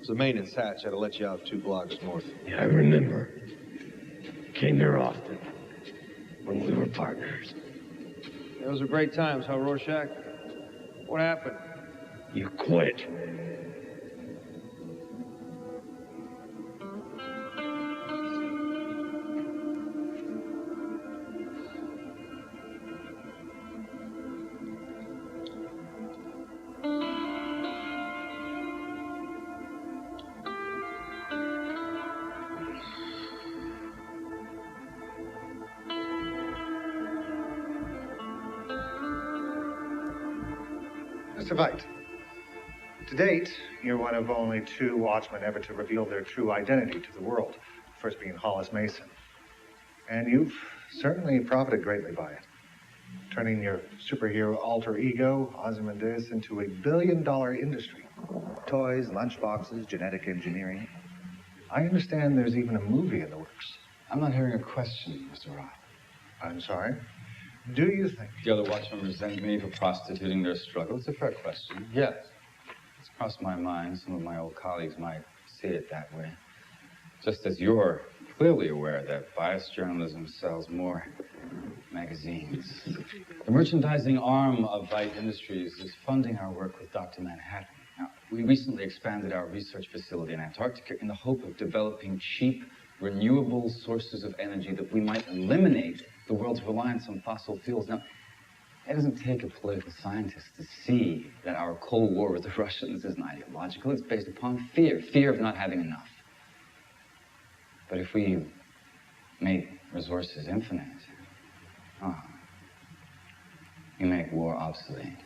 It's the maintenance hatch. Had to let you out 2 blocks north. Yeah, I remember. Came here often. When we were partners. Those were great times, huh, Rorschach? What happened? You quit. Mr. Veidt, to date, you're one of only 2 watchmen ever to reveal their true identity to the world, the first being Hollis Mason. And you've certainly profited greatly by it, turning your superhero alter ego, Ozymandias, into a billion-dollar industry. Toys, lunchboxes, genetic engineering. I understand there's even a movie in the works. I'm not hearing a question, Mr. Roth. I'm sorry? Do you think the other watchmen resent me for prostituting their struggle? It's a fair question. Yes. It's crossed my mind. Some of my old colleagues might see it that way. Just as you're clearly aware that biased journalism sells more magazines. The merchandising arm of Veidt Industries is funding our work with Dr. Manhattan. Now, we recently expanded our research facility in Antarctica in the hope of developing cheap, renewable sources of energy that we might eliminate the world's reliance on fossil fuels. Now, it doesn't take a political scientist to see that our Cold War with the Russians isn't ideological. It's based upon fear, fear of not having enough. But if we make resources infinite, we make war obsolete.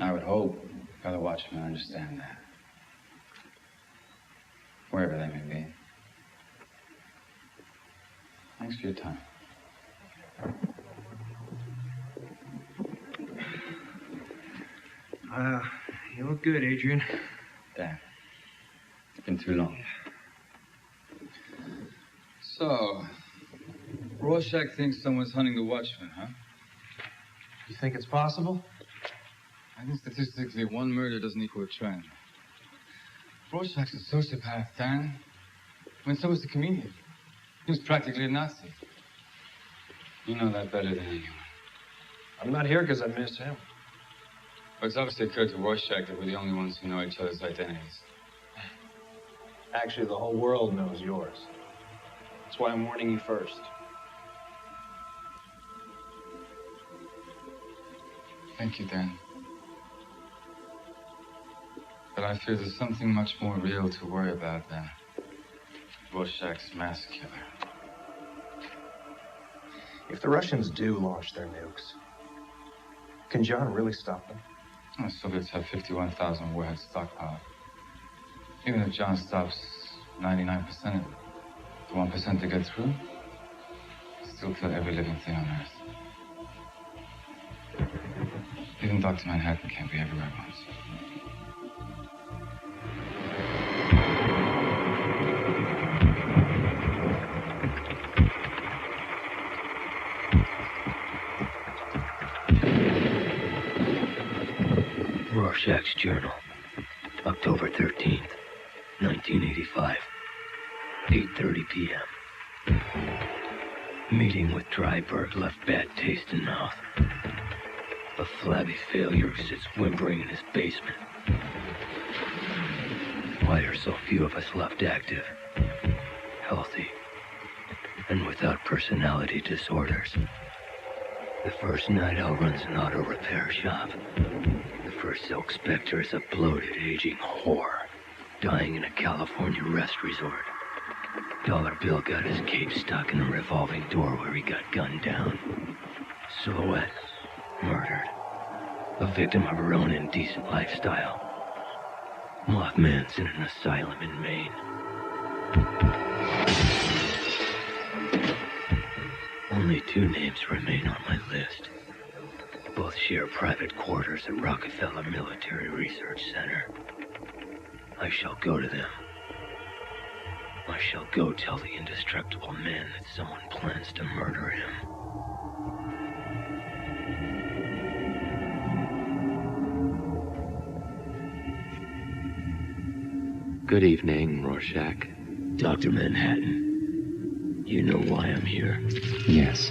I would hope other watchmen understand that, wherever they may be. Thanks for your time. You look good, Adrian. Damn. It's been too long. So, Rorschach thinks someone's hunting the watchman, huh? You think it's possible? I think statistically, 1 murder doesn't equal a trend. Rorschach's a sociopath, Dan. I mean, so was the comedian. He was practically a Nazi. You know that better than anyone. I'm not here because I miss him. But it's obviously occurred to Rorschach that we're the only ones who know each other's identities. Actually, the whole world knows yours. That's why I'm warning you first. Thank you, Dan. But I fear there's something much more real to worry about than Rorschach's mass killer. If the Russians do launch their nukes, can John really stop them? The Soviets have 51,000 warheads stockpiled. Even if John stops 99% of it, the 1% that get through, still kill every living thing on Earth. Even Dr. Manhattan can't be everywhere at once. Rorschach's Journal, October 13th, 1985, 8:30 p.m. Meeting with Dryberg left bad taste in mouth. A flabby failure who sits whimpering in his basement. Why are so few of us left active, healthy, and without personality disorders? The first night owl runs an auto repair shop. The first silk specter is a bloated, aging whore, dying in a California rest resort. Dollar Bill got his cape stuck in a revolving door where he got gunned down. Silhouette, murdered. A victim of her own indecent lifestyle. Mothman's in an asylum in Maine. Only 2 names remain on my list. Both share private quarters at Rockefeller Military Research Center. I shall go to them. I shall go tell the indestructible man that someone plans to murder him. Good evening, Rorschach. Dr. Manhattan. You know why I'm here? Yes.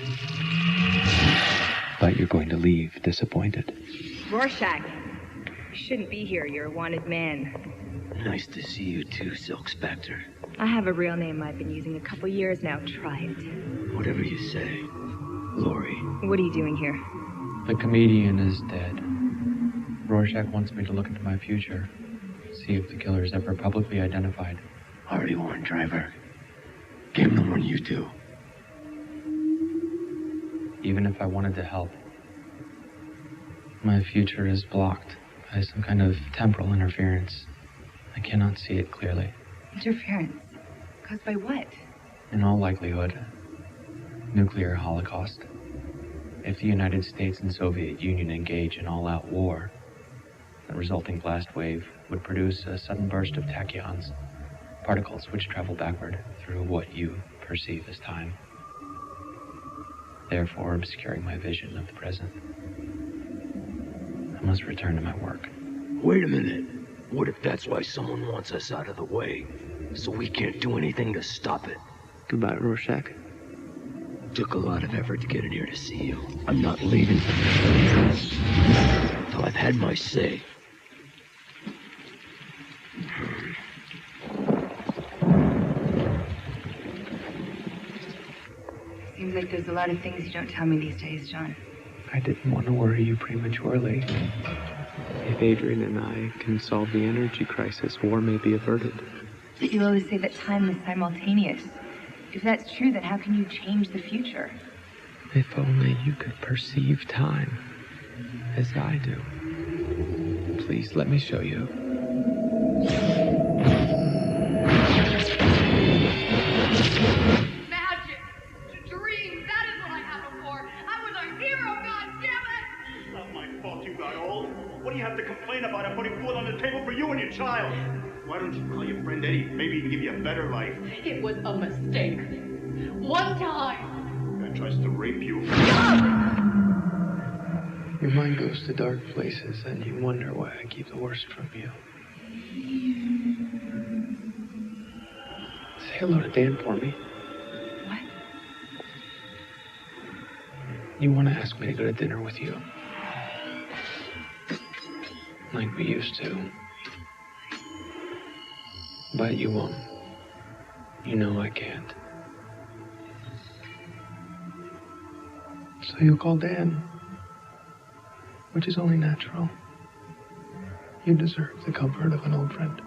But you're going to leave disappointed. Rorschach, you shouldn't be here. You're a wanted man. Nice to see you too, Silk Spectre. I have a real name I've been using a couple years now. Try it. Whatever you say. Lori. What are you doing here? The comedian is dead. Rorschach wants me to look into my future. See if the killer is ever publicly identified. Already warned, driver. Game no more than you do. Even if I wanted to help, my future is blocked by some kind of temporal interference. I cannot see it clearly. Interference? Caused by what? In all likelihood, nuclear holocaust. If the United States and Soviet Union engage in all-out war, the resulting blast wave would produce a sudden burst of tachyons, particles which travel backward through what you perceive as time, therefore obscuring my vision of the present. I must return to my work. Wait a minute. What if that's why someone wants us out of the way? So we can't do anything to stop it? Goodbye, Rorschach. Took a lot of effort to get in here to see you. I'm not leaving till I've had my say. Seems like there's a lot of things you don't tell me these days, John. I didn't want to worry you prematurely. If Adrian and I can solve the energy crisis, war may be averted. But you always say that time is simultaneous. If that's true, then how can you change the future? If only you could perceive time as I do. Please let me show you. Magic! Dream! That is what I have them for! I was a hero, goddammit! It's not my fault you got old. What do you have to complain about? I'm putting food on the table for you and your child. Why don't you call your friend Eddie? Maybe he can give you a better life. It was a mistake. One time! Guy tries to rape you. Your mind goes to dark places and you wonder why I keep the worst from you. Say hello to Dan for me. What? You want to ask me to go to dinner with you? Like we used to. But you won't. You know I can't. So you'll call Dan. Which is only natural. You deserve the comfort of an old friend.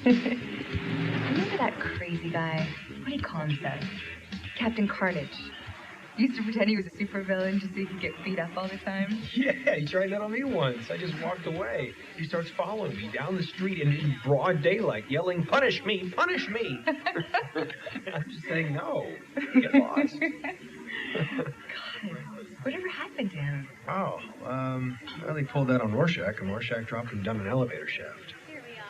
Remember that crazy guy? What do you call himself? Captain Carnage. He used to pretend he was a supervillain just so he could get beat up all the time. Yeah, he tried that on me once. I just walked away. He starts following me down the street in broad daylight, yelling, "Punish me! Punish me!" I'm just saying no. Get lost. God, whatever happened to him? Oh, well, he pulled that on Rorschach, and Rorschach dropped him down an elevator shaft. Here we are.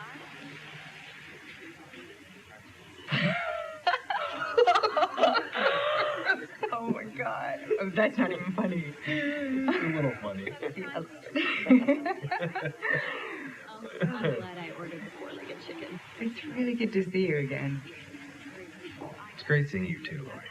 Oh my God. Oh, that's not even funny. It's a little funny. I'm glad I ordered the four-legged chicken. It's really good to see you again. It's great seeing you too, Lori.